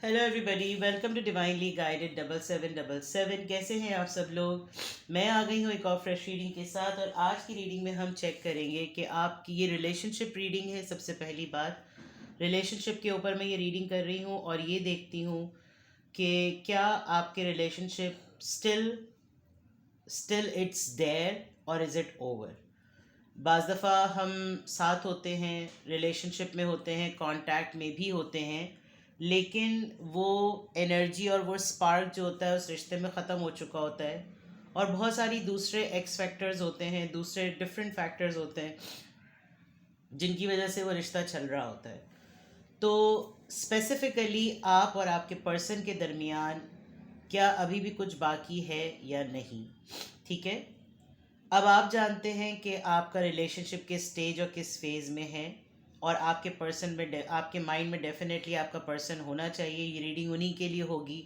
Hello everybody, welcome to divinely guided 7777। कैसे हैं आप सब लोग। मैं आ गई हूँ एक और फ्रेश रीडिंग के साथ, और आज की रीडिंग में हम चेक करेंगे कि आपकी ये रिलेशनशिप रीडिंग है। सबसे पहली बात, रिलेशनशिप के ऊपर मैं ये रीडिंग कर रही हूँ और ये देखती हूँ कि क्या आपके relationship still still it's there और इज़ इट ओवर। बाज़ दफ़ा हम साथ होते हैं, रिलेशनशिप में होते हैं, कांटेक्ट में भी होते हैं, लेकिन वो एनर्जी और वो स्पार्क जो होता है उस रिश्ते में ख़त्म हो चुका होता है। और बहुत सारी दूसरे एक्स फैक्टर्स होते हैं, दूसरे डिफरेंट फैक्टर्स होते हैं जिनकी वजह से वो रिश्ता चल रहा होता है। तो स्पेसिफ़िकली आप और आपके पर्सन के दरमियान क्या अभी भी कुछ बाकी है या नहीं। ठीक है, अब आप जानते हैं कि आपका रिलेशनशिप किस स्टेज और किस फेज़ में है, और आपके पर्सन में आपके माइंड में डेफिनेटली आपका पर्सन होना चाहिए। ये रीडिंग उन्हीं के लिए होगी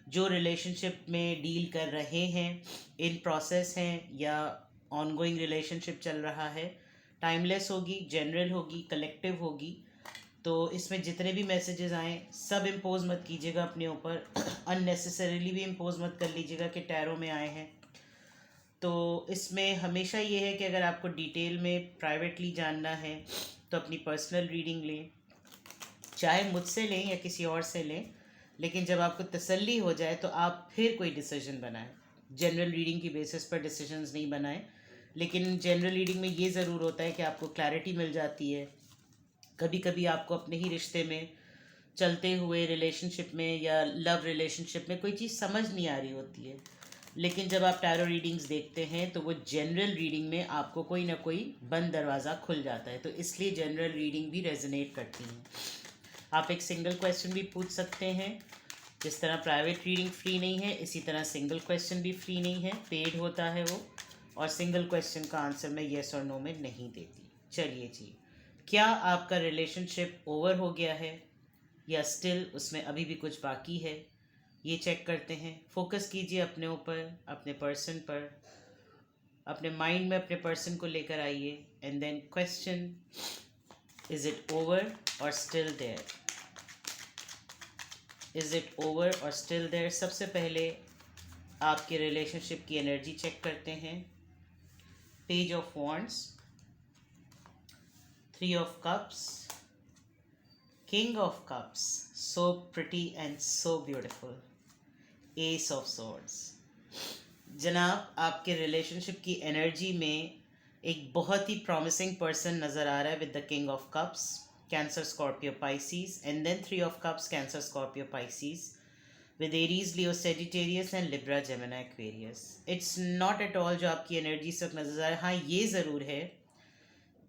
जो रिलेशनशिप में डील कर रहे हैं, इन प्रोसेस हैं, या ऑनगोइंग रिलेशनशिप चल रहा है। टाइमलेस होगी, जनरल होगी, कलेक्टिव होगी। तो इसमें जितने भी मैसेजेस आएँ सब इम्पोज मत कीजिएगा अपने ऊपर अननेसेसरीली भी इम्पोज मत कर लीजिएगा कि टैरो में आए हैं। तो इसमें हमेशा ये है कि अगर आपको डिटेल में प्राइवेटली जानना है तो अपनी पर्सनल रीडिंग लें, चाहे मुझसे लें या किसी और से लें, लेकिन जब आपको तसल्ली हो जाए तो आप फिर कोई डिसीजन बनाएं। जनरल रीडिंग की बेसिस पर डिसीजंस नहीं बनाएं, लेकिन जनरल रीडिंग में ये ज़रूर होता है कि आपको क्लैरिटी मिल जाती है। कभी कभी आपको अपने ही रिश्ते में, चलते हुए रिलेशनशिप में या लव रिलेशनशिप में कोई चीज़ समझ नहीं आ रही होती है, लेकिन जब आप टैरो रीडिंग्स देखते हैं तो वो जनरल रीडिंग में आपको कोई ना कोई बंद दरवाज़ा खुल जाता है। तो इसलिए जनरल रीडिंग भी रेजोनेट करती हैं। आप एक सिंगल क्वेश्चन भी पूछ सकते हैं। जिस तरह प्राइवेट रीडिंग फ्री नहीं है, इसी तरह सिंगल क्वेश्चन भी फ्री नहीं है, पेड होता है वो। और सिंगल क्वेश्चन का आंसर मैं येस और नो में नहीं देती। चलिए जी, क्या आपका रिलेशनशिप ओवर हो गया है या स्टिल उसमें अभी भी कुछ बाकी है, ये चेक करते हैं। फोकस कीजिए अपने ऊपर, अपने पर्सन पर, अपने माइंड में अपने पर्सन को लेकर आइए, and then question, is it over or still there. Is it over or still there. सबसे पहले आपके रिलेशनशिप की एनर्जी चेक करते हैं। Page of wands, 3 of Cups, King of Cups, so pretty and so beautiful, Ace of Swords। जनाब, आपके relationship की energy में एक बहुत ही प्रॉमिसिंग पर्सन नज़र आ रहा है with the king of cups, Cancer, Scorpio, Pisces, and then 3 of Cups, Cancer, Scorpio, Pisces, with Aries, Leo, Sagittarius and Libra, Gemini, Aquarius. It's not at all जो आपकी एनर्जी से नज़र आ रहा है। हाँ, ये ज़रूर है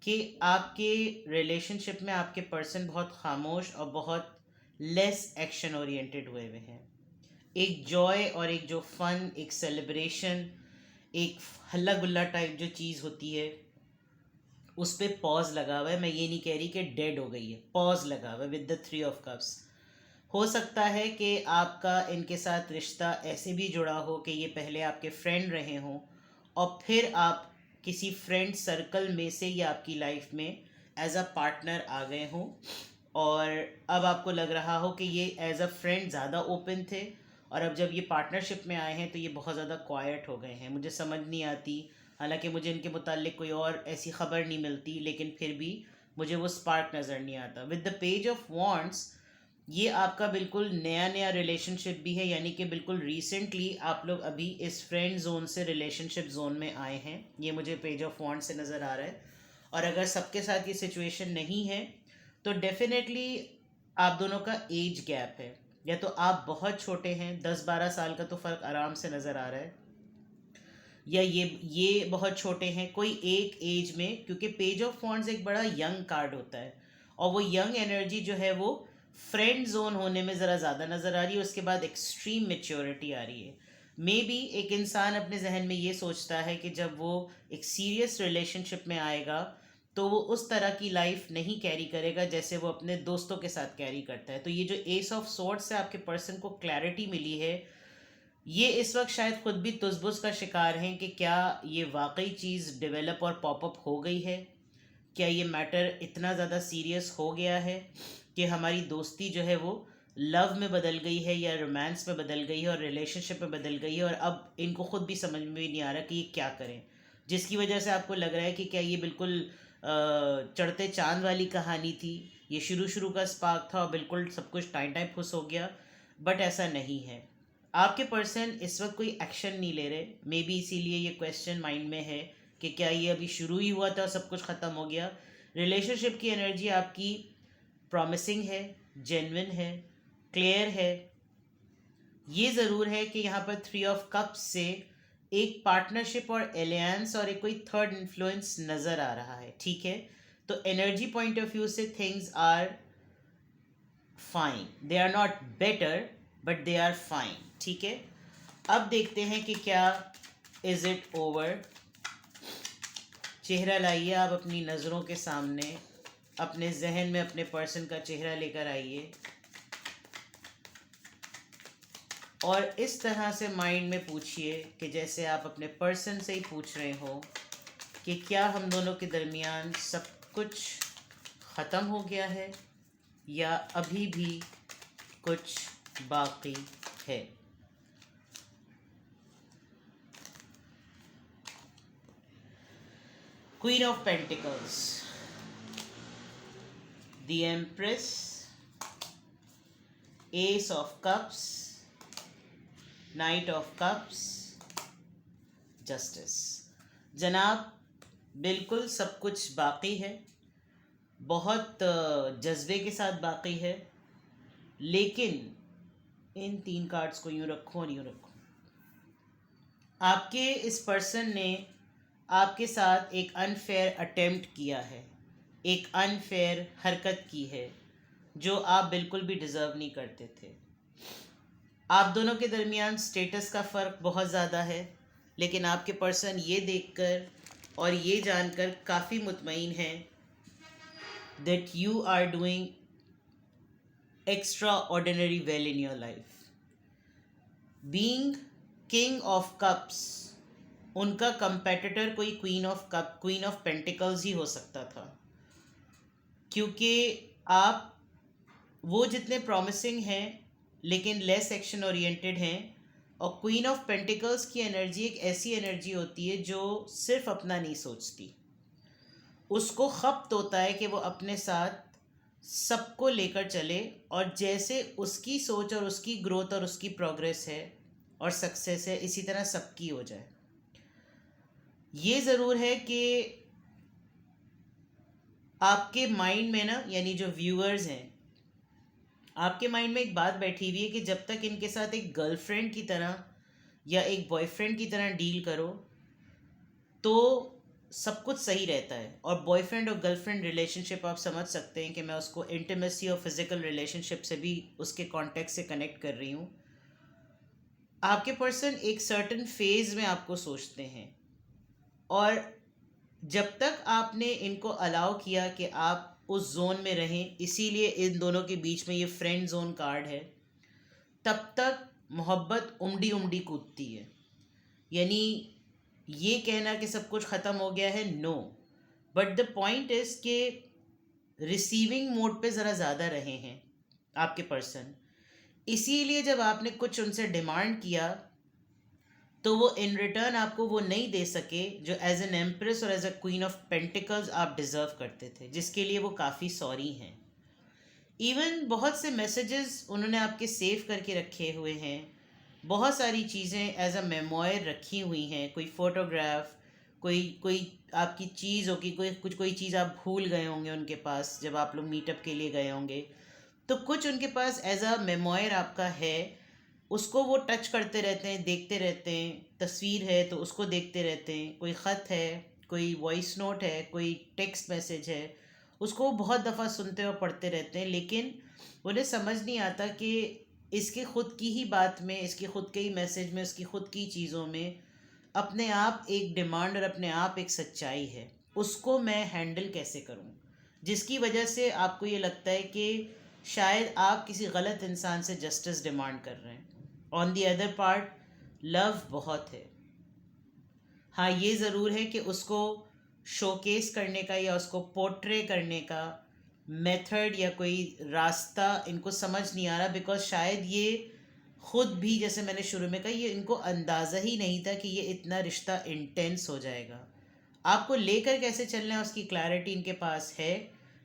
कि आपके रिलेशनशिप में आपके पर्सन बहुत खामोश और बहुत लेस एक्शन ओरिएंटेड हुए हुए हैं। एक जॉय और एक जो फन, एक सेलिब्रेशन, एक हल्ला गुल्ला टाइप जो चीज़ होती है, उस पर पॉज लगा हुआ है। मैं ये नहीं कह रही कि डेड हो गई है, पॉज लगा हुआ है विद द 3 of Cups। हो सकता है कि आपका इनके साथ रिश्ता ऐसे भी जुड़ा हो कि ये पहले आपके फ्रेंड रहे हों और फिर आप किसी फ्रेंड सर्कल में से ये आपकी लाइफ में एज अ पार्टनर आ गए हों, और अब आपको लग रहा हो कि ये एज अ फ्रेंड ज़्यादा ओपन थे, और अब जब ये पार्टनरशिप में आए हैं तो ये बहुत ज़्यादा क्वाइट हो गए हैं। मुझे समझ नहीं आती, हालांकि मुझे इनके मुतालिक कोई और ऐसी ख़बर नहीं मिलती, लेकिन फिर भी मुझे वो स्पार्क नज़र नहीं आता। With the page of wands, ये आपका बिल्कुल नया नया रिलेशनशिप भी है, यानी कि बिल्कुल रिसेंटली आप लोग अभी इस फ्रेंड जोन से रिलेशनशिप जोन में आए हैं। ये मुझे पेज ऑफ वॉन्ड से नज़र आ रहा है। और अगर सबके साथ ये सिचुएशन नहीं है तो डेफिनेटली आप दोनों का एज गैप है, या तो आप बहुत छोटे हैं, 10-12 साल का तो फ़र्क आराम से नज़र आ रहा है, या ये बहुत छोटे हैं कोई एक एज में, क्योंकि पेज ऑफ वॉन्ड्स एक बड़ा यंग कार्ड होता है, और वो यंग एनर्जी जो है वो फ्रेंड जोन होने में ज़रा ज़्यादा नज़र आ रही है। उसके बाद एक्सट्रीम मेच्योरिटी आ रही है। मे बी एक इंसान अपने जहन में ये सोचता है कि जब वो एक सीरियस रिलेशनशिप में आएगा तो वो उस तरह की लाइफ नहीं कैरी करेगा जैसे वो अपने दोस्तों के साथ कैरी करता है। तो ये जो एस ऑफ सोर्ड से आपके पर्सन को क्लैरिटी मिली है, ये इस वक्त शायद खुद भी तुसबुस का शिकार हैं कि क्या ये वाकई चीज़ डेवलप और पॉपअप हो गई है, क्या ये मैटर इतना ज़्यादा सीरियस हो गया है कि हमारी दोस्ती जो है वो लव में बदल गई है या रोमांस में बदल गई है और रिलेशनशिप में बदल गई है, और अब इनको खुद भी समझ में भी नहीं आ रहा कि ये क्या करें, जिसकी वजह से आपको लग रहा है कि क्या ये बिल्कुल चढ़ते चांद वाली कहानी थी, ये शुरू शुरू का स्पार्क था और बिल्कुल सब कुछ टाइम टाइम खुश हो गया। बट ऐसा नहीं है। आपके पर्सन इस वक्त कोई एक्शन नहीं ले रहे, मे बी इसीलिए ये क्वेश्चन माइंड में है कि क्या ये अभी शुरू ही हुआ था और सब कुछ ख़त्म हो गया। रिलेशनशिप की एनर्जी आपकी प्रॉमिसिंग है, जेन्युइन है, क्लियर है। ये ज़रूर है कि यहाँ पर 3 ऑफ कप्स से एक पार्टनरशिप और एलियंस और एक कोई थर्ड इन्फ्लुएंस नज़र आ रहा है, ठीक है। तो एनर्जी पॉइंट ऑफ व्यू से things are fine, they are not better but they are fine, ठीक है। अब देखते हैं कि क्या इज़ इट ओवर। चेहरा लाइए आप अपनी नज़रों के सामने, अपने जहन में अपने पर्सन का चेहरा लेकर आइए और इस तरह से माइंड में पूछिए कि जैसे आप अपने पर्सन से ही पूछ रहे हो कि क्या हम दोनों के दरमियान सब कुछ ख़त्म हो गया है या अभी भी कुछ बाकी है। Queen of pentacles, the empress, S of cups, night of cups, justice. जनाब बिल्कुल सब कुछ बाकी है, बहुत जज्बे के साथ बाकी है, लेकिन इन 3 कार्ड्स को यूँ रखो और यूँ रखो। आपके इस पर्सन ने आपके साथ एक अनफेयर अटेम्प्ट किया है, एक अनफेयर हरकत की है जो आप बिल्कुल भी डिज़र्व नहीं करते थे। आप दोनों के दरमियान स्टेटस का फ़र्क बहुत ज़्यादा है, लेकिन आपके पर्सन ये देखकर और ये जानकर काफ़ी मुतमईन है that you are doing extra ordinary well in your life. Being king of cups, उनका कंपेटिटर कोई क्वीन ऑफ पेंटिकल्स ही हो सकता था, क्योंकि आप वो जितने प्रॉमिसिंग हैं लेकिन लेस एक्शन ओरिएंटेड हैं, और क्वीन ऑफ पेंटिकल्स की एनर्जी एक ऐसी एनर्जी होती है जो सिर्फ अपना नहीं सोचती, उसको खप्त होता है कि वो अपने साथ सबको लेकर चले, और जैसे उसकी सोच और उसकी ग्रोथ और उसकी प्रोग्रेस है और सक्सेस है, इसी तरह सबकी हो जाए। ये ज़रूर है कि आपके माइंड में ना, यानी जो व्यूअर्स हैं, आपके माइंड में एक बात बैठी हुई है कि जब तक इनके साथ एक गर्लफ्रेंड की तरह या एक बॉयफ्रेंड की तरह डील करो तो सब कुछ सही रहता है। और बॉयफ्रेंड और गर्लफ्रेंड रिलेशनशिप आप समझ सकते हैं कि मैं उसको इंटीमेसी और फिज़िकल रिलेशनशिप से भी उसके कॉन्टेक्स्ट से कनेक्ट कर रही हूँ। आपके पर्सन एक सर्टन फेज़ में आपको सोचते हैं, और जब तक आपने इनको अलाउ किया कि आप उस जोन में रहें, इसीलिए इन दोनों के बीच में ये फ्रेंड जोन कार्ड है, तब तक मोहब्बत उमड़ी उमड़ी कूदती है। यानी ये कहना कि सब कुछ ख़त्म हो गया है, no, but the point is कि रिसीविंग मोड पे ज़रा ज़्यादा रहे हैं आपके पर्सन, इसीलिए जब आपने कुछ उनसे डिमांड किया तो वो इन रिटर्न आपको वो नहीं दे सके जो एज एन एम्प्रेस और as a queen of pentacles आप डिज़र्व करते थे, जिसके लिए वो काफ़ी सॉरी हैं। इवन बहुत से मैसेजेस उन्होंने आपके सेव करके रखे हुए हैं, बहुत सारी चीज़ें एज अ मेमोयर रखी हुई हैं, कोई फ़ोटोग्राफ, कोई कोई आपकी चीज़ होगी, कोई चीज़ आप भूल गए होंगे उनके पास जब आप लोग मीटअप के लिए गए होंगे, तो कुछ उनके पास एज अ मेमोयर आपका है, उसको वो टच करते रहते हैं, देखते रहते हैं। तस्वीर है तो उसको देखते रहते हैं, कोई ख़त है, कोई वॉइस नोट है, कोई टेक्स्ट मैसेज है, उसको वो बहुत दफ़ा सुनते और पढ़ते रहते हैं, लेकिन उन्हें समझ नहीं आता कि इसके ख़ुद की ही बात में, इसके ख़ुद के ही मैसेज में, उसकी ख़ुद की चीज़ों में अपने आप एक डिमांड और अपने आप एक सच्चाई है। उसको मैं हैंडल कैसे करूं, जिसकी वजह से आपको ये लगता है कि शायद आप किसी गलत इंसान से जस्टिस डिमांड कर रहे हैं। On the other part love बहुत है। हाँ, ये ज़रूर है कि उसको शोकेस करने का या उसको पोर्ट्रे करने का मेथड या कोई रास्ता इनको समझ नहीं आ रहा, बिकॉज शायद ये खुद भी, जैसे मैंने शुरू में कहा, ये इनको अंदाज़ा ही नहीं था कि ये इतना रिश्ता इंटेंस हो जाएगा। आपको लेकर कैसे चलना है उसकी क्लैरिटी इनके पास है,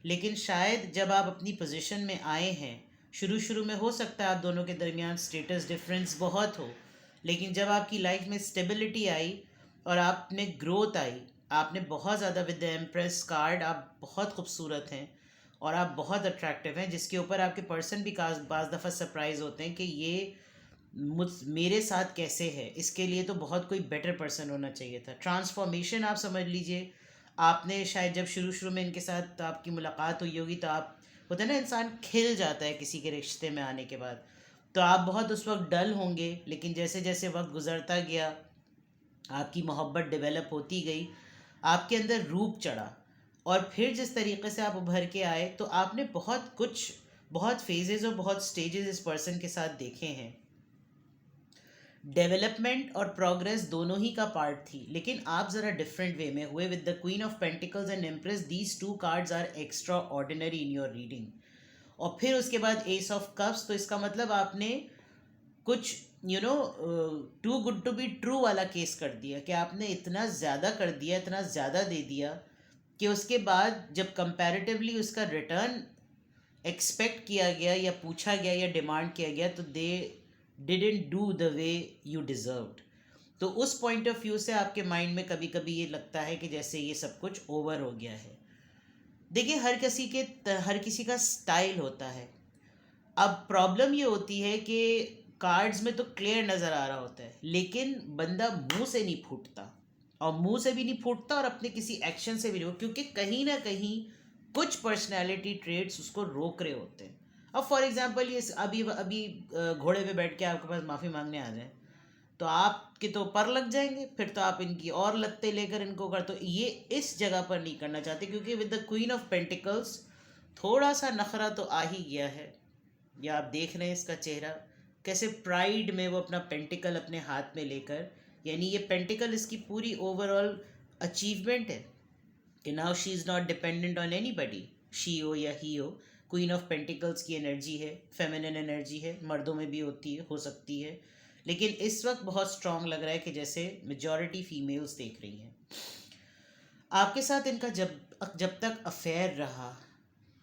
लेकिन शायद जब आप अपनी पोजीशन में आए हैं, शुरू शुरू में हो सकता है आप दोनों के दरमियान स्टेटस डिफरेंस बहुत हो, लेकिन जब आपकी लाइफ में स्टेबिलिटी आई और आपने ग्रोथ आई, आपने बहुत ज़्यादा, विद द एम्प्रेस कार्ड आप बहुत खूबसूरत हैं और आप बहुत अट्रैक्टिव हैं, जिसके ऊपर आपके पर्सन भी बाज़ दफ़ा सरप्राइज़ होते हैं कि ये मेरे साथ कैसे है, इसके लिए तो बहुत कोई बेटर पर्सन होना चाहिए था। ट्रांसफॉर्मेशन आप समझ लीजिए, आपने शायद जब शुरू शुरू में इनके साथ आपकी मुलाकात हुई होगी तो आप, होता है ना इंसान खिल जाता है किसी के रिश्ते में आने के बाद, तो आप बहुत उस वक्त डल होंगे, लेकिन जैसे जैसे वक्त गुजरता गया आपकी मोहब्बत डेवलप होती गई, आपके अंदर रूप चढ़ा, और फिर जिस तरीके से आप उभर के आए तो आपने बहुत कुछ, बहुत फेजेस और बहुत स्टेजेस इस पर्सन के साथ देखे हैं। डेवलपमेंट और प्रोग्रेस दोनों ही का पार्ट थी, लेकिन आप ज़रा डिफरेंट वे में हुए। With the queen of pentacles and empress, these two cards are extra ordinary in your reading. और फिर उसके बाद एस ऑफ कप्स, तो इसका मतलब आपने कुछ too good to be true वाला केस कर दिया, कि आपने इतना ज़्यादा कर दिया, इतना ज़्यादा दे दिया कि उसके बाद जब कंपैरेटिवली उसका रिटर्न एक्सपेक्ट किया गया या पूछा गया या डिमांड किया गया, तो they didn't do the way you deserved. तो उस पॉइंट ऑफ व्यू से आपके माइंड में कभी कभी ये लगता है कि जैसे ये सब कुछ ओवर हो गया है। देखिए, हर किसी का स्टाइल होता है। अब प्रॉब्लम ये होती है कि कार्ड्स में तो क्लियर नज़र आ रहा होता है, लेकिन बंदा मुंह से नहीं फूटता, और मुंह से भी नहीं फूटता और अपने किसी एक्शन से भी नहीं, क्योंकि कहीं ना कहीं कुछ पर्सनैलिटी ट्रेड्स उसको रोक रहे होते हैं। अब फॉर एग्जांपल, ये अभी अभी घोड़े पे बैठ के आपके पास माफ़ी मांगने आ जाए तो आपके तो पर लग जाएंगे, फिर तो आप इनकी और लत्ते लेकर इनको कर, तो ये इस जगह पर नहीं करना चाहते, क्योंकि with the queen of pentacles थोड़ा सा नखरा तो आ ही गया है। या आप देख रहे हैं इसका चेहरा कैसे प्राइड में वो अपना पेंटिकल अपने हाथ में लेकर, यानी ये पेंटिकल इसकी पूरी ओवरऑल अचीवमेंट है कि now she is not dependent on any buddy, she हो या ही हो। क्वीन ऑफ पेंटिकल्स की एनर्जी है, फेमिनिन एनर्जी है, मर्दों में भी होती है, हो सकती है, लेकिन इस वक्त बहुत स्ट्रांग लग रहा है कि जैसे मेजॉरिटी फीमेल्स देख रही हैं। आपके साथ इनका जब जब तक अफेयर रहा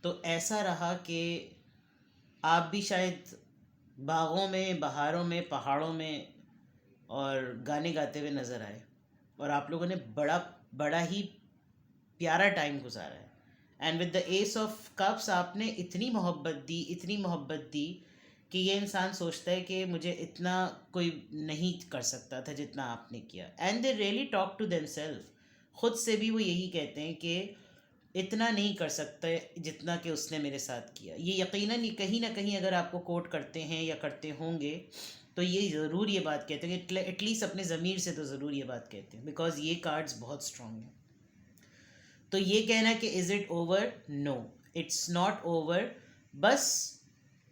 तो ऐसा रहा कि आप भी शायद बागों में, बहारों में, पहाड़ों में और गाने गाते हुए नज़र आए, और आप लोगों ने बड़ा बड़ा ही प्यारा टाइम गुजारा है। And with the S of cups आपने इतनी मोहब्बत दी, इतनी मोहब्बत दी कि ये इंसान सोचता है कि मुझे इतना कोई नहीं कर सकता था जितना आपने किया। And they really talk to themselves, खुद से भी वो यही कहते हैं कि इतना नहीं कर सकते जितना कि उसने मेरे साथ किया। ये यकीनन ही कहीं ना कहीं अगर आपको कोट करते हैं या करते होंगे तो ये ज़रूर ये बात कहते हैं कि एटलीस्ट अपने ज़मीर से तो ज़रूर ये बात कहते हैं, बिकॉज ये कार्ड्स बहुत स्ट्रॉन्ग हैं। तो ये कहना कि is it over, no it's not over. बस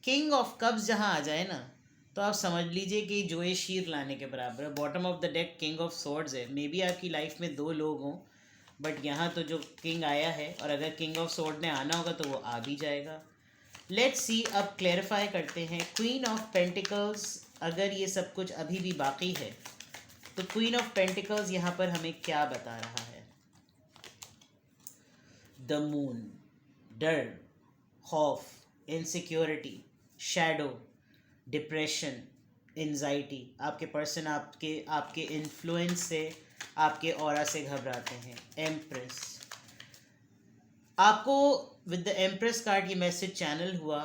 किंग ऑफ कप्स जहाँ आ जाए ना, तो आप समझ लीजिए कि जोए शीर लाने के बराबर है। Bottom of the deck king of swords है। मे बी आपकी लाइफ में दो लोग हों, बट यहाँ तो जो किंग आया है, और अगर किंग ऑफ स्वॉर्ड ने आना होगा तो वो आ भी जाएगा। लेट्स सी, अब क्लैरिफाई करते हैं। क्वीन ऑफ पेंटिकल्स, अगर ये सब कुछ अभी भी बाकी है तो क्वीन ऑफ पेंटिकल्स यहाँ पर हमें क्या बता रहा है? द मून, डर, खौफ, इनसिक्योरिटी, शैडो, डिप्रेशन, एंजाइटी। आपके पर्सन आपके आपके इन्फ्लुएंस से, आपके ऑरा से घबराते हैं। एम्प्रेस, आपको विद द एम्प्रेस कार्ड ये मैसेज चैनल हुआ,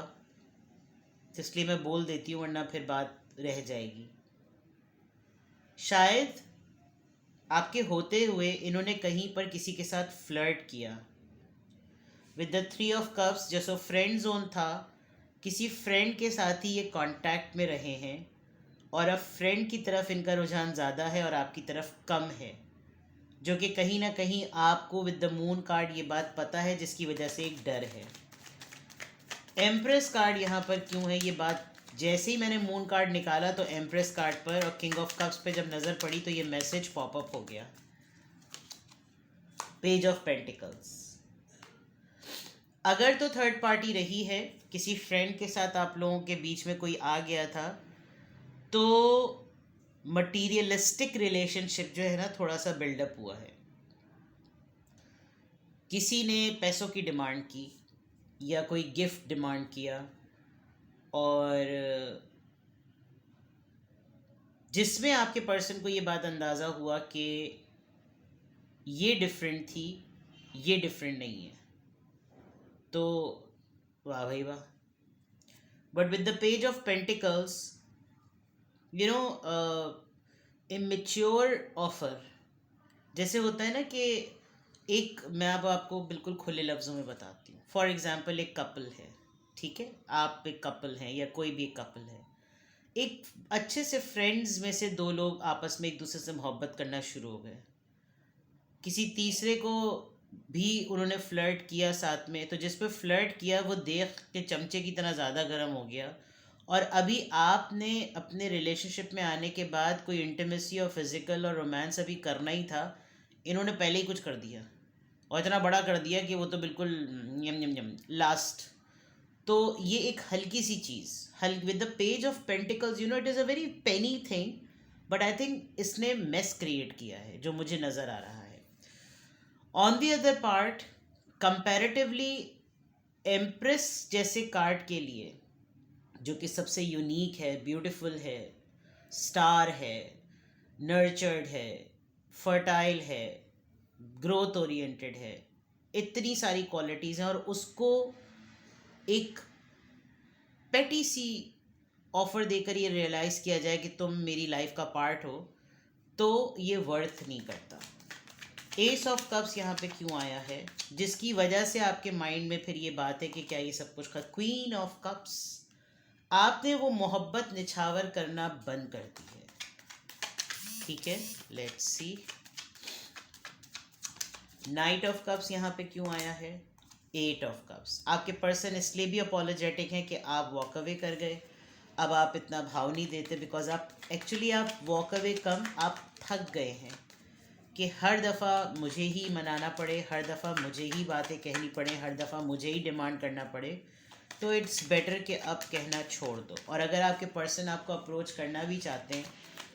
इसलिए मैं बोल देती हूँ वरना फिर बात रह जाएगी। शायद आपके होते हुए इन्होंने कहीं पर किसी के साथ फ्लर्ट किया। With the three of cups, जैसे फ्रेंड जोन था, किसी फ्रेंड के साथ ही ये कांटेक्ट में रहे हैं, और अब फ्रेंड की तरफ इनका रुझान ज़्यादा है और आपकी तरफ कम है, जो कि कहीं ना कहीं आपको विद द मून कार्ड ये बात पता है, जिसकी वजह से एक डर है। एम्प्रेस कार्ड यहाँ पर क्यों है, ये बात जैसे ही मैंने मून कार्ड निकाला तो एम्प्रेस कार्ड पर और किंग ऑफ कप्स पे जब नज़र पड़ी तो ये मैसेज पॉपअप हो गया। पेज ऑफ पेंटिकल्स, अगर तो थर्ड पार्टी रही है, किसी फ्रेंड के साथ आप लोगों के बीच में कोई आ गया था, तो मटीरियलिस्टिक रिलेशनशिप जो है ना थोड़ा सा बिल्डअप हुआ है। किसी ने पैसों की डिमांड की या कोई गिफ्ट डिमांड किया, और जिसमें आपके पर्सन को ये बात अंदाज़ा हुआ कि ये डिफरेंट थी, ये डिफरेंट नहीं है, तो वाह भाई वाह। But with the page of pentacles, you know, immature offer जैसे होता है ना कि एक, मैं अब आपको बिल्कुल खुले लफ्ज़ों में बताती हूँ। फॉर एग्ज़ाम्पल, एक कपल है, ठीक है, आप एक कपल हैं या कोई भी एक कपल है। एक अच्छे से फ्रेंड्स में से दो लोग आपस में एक दूसरे से मोहब्बत करना शुरू हो गए, किसी तीसरे को भी उन्होंने फ्लर्ट किया साथ में, तो जिस पे फ्लर्ट किया वो देख के चमचे की तरह ज़्यादा गर्म हो गया, और अभी आपने अपने रिलेशनशिप में आने के बाद कोई इंटीमेसी और फिज़िकल और रोमांस अभी करना ही था, इन्होंने पहले ही कुछ कर दिया, और इतना बड़ा कर दिया कि वो तो बिल्कुल यम यम यम लास्ट। तो ये एक हल्की सी चीज़, with the page of pentacles, it is a very penny thing, but I think इसने मेस क्रिएट किया है जो मुझे नज़र आ रहा है। On the other part, comparatively empress जैसे कार्ड के लिए, जो कि सबसे यूनिक है, ब्यूटीफुल है, स्टार है, नर्चर्ड है, फर्टाइल है, ग्रोथ ओरिएंटेड है, इतनी सारी क्वालिटीज़ हैं, और उसको एक पेटी सी ऑफर देकर ये रियलाइज़ किया जाए कि तुम मेरी लाइफ का पार्ट हो, तो ये वर्थ नहीं करता। एस ऑफ कप्स यहाँ पे क्यों आया है, जिसकी वजह से आपके माइंड में फिर ये बात है कि क्या ये सब कुछ क्वीन ऑफ कप्स, आपने वो मोहब्बत निछावर करना बंद कर दी है। ठीक है, let's see. Night of cups यहाँ पे क्यों आया है, एट ऑफ कप्स। आपके पर्सन इसलिए भी अपोलोजेटिक हैं कि आप वॉक अवे कर गए, अब आप इतना भाव नहीं देते, बिकॉज आप वॉक अवे कम, आप थक गए हैं कि हर दफ़ा मुझे ही मनाना पड़े, हर दफ़ा मुझे ही बातें कहनी पड़े, हर दफ़ा मुझे ही डिमांड करना पड़े। तो इट्स बेटर कि अब कहना छोड़ दो। और अगर आपके पर्सन आपको अप्रोच करना भी चाहते हैं,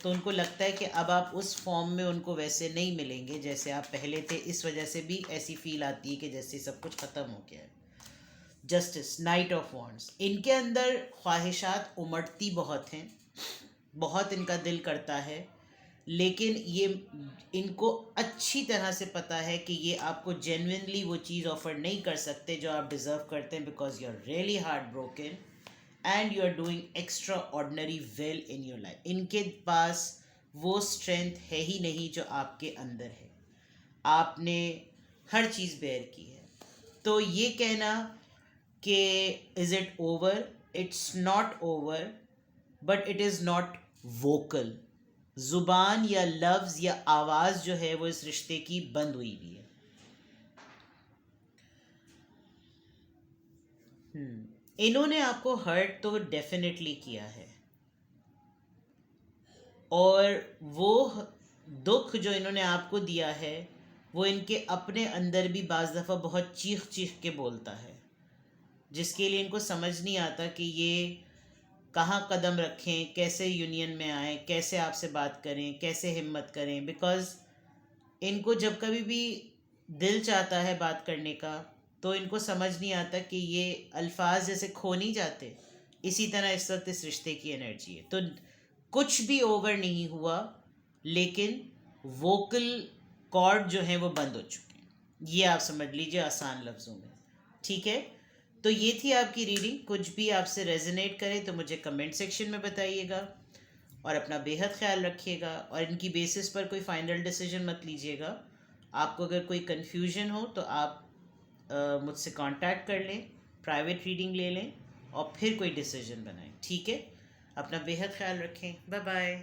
तो उनको लगता है कि अब आप उस फॉर्म में उनको वैसे नहीं मिलेंगे जैसे आप पहले थे, इस वजह से भी ऐसी फील आती है कि जैसे सब कुछ ख़त्म हो गया है। जस्टिस, नाइट ऑफ वॉन्ड्स, इनके अंदर ख्वाहिशात उमड़ती बहुत हैं, बहुत इनका दिल करता है, लेकिन ये इनको अच्छी तरह से पता है कि ये आपको जेन्युइनली वो चीज़ ऑफर नहीं कर सकते जो आप डिज़र्व करते हैं, because you are really heart broken and you are doing extra ordinary well in your life. इनके पास वो स्ट्रेंथ है ही नहीं जो आपके अंदर है, आपने हर चीज़ बेयर की है। तो ये कहना कि is it over, it's not over, but it is not vocal. ज़ुबान या लफ्ज़ या आवाज़ जो है वो इस रिश्ते की बंद हुई भी है। इन्होंने आपको हर्ट तो डेफिनेटली किया है, और वो दुख जो इन्होंने आपको दिया है वो इनके अपने अंदर भी बाज़ दफ़ा बहुत चीख चीख के बोलता है, जिसके लिए इनको समझ नहीं आता कि ये कहाँ कदम रखें, कैसे यूनियन में आएँ, कैसे आपसे बात करें, कैसे हिम्मत करें। बिकॉज़ इनको जब कभी भी दिल चाहता है बात करने का, तो इनको समझ नहीं आता कि ये अल्फाज जैसे खो नहीं जाते, इसी तरह इस वक्त इस रिश्ते की एनर्जी है। तो कुछ भी ओवर नहीं हुआ, लेकिन वोकल कॉर्ड जो हैं वो बंद हो चुके हैं, ये आप समझ लीजिए आसान लफ्ज़ों में। ठीक है, तो ये थी आपकी रीडिंग। कुछ भी आपसे रेजोनेट करे तो मुझे कमेंट सेक्शन में बताइएगा, और अपना बेहद ख्याल रखिएगा, और इनकी बेसिस पर कोई फाइनल डिसीजन मत लीजिएगा। आपको अगर कोई कन्फ्यूजन हो तो आप मुझसे कांटेक्ट कर लें, प्राइवेट रीडिंग ले लें, और फिर कोई डिसीजन बनाएं। ठीक है, अपना बेहद ख्याल रखें। Bye bye.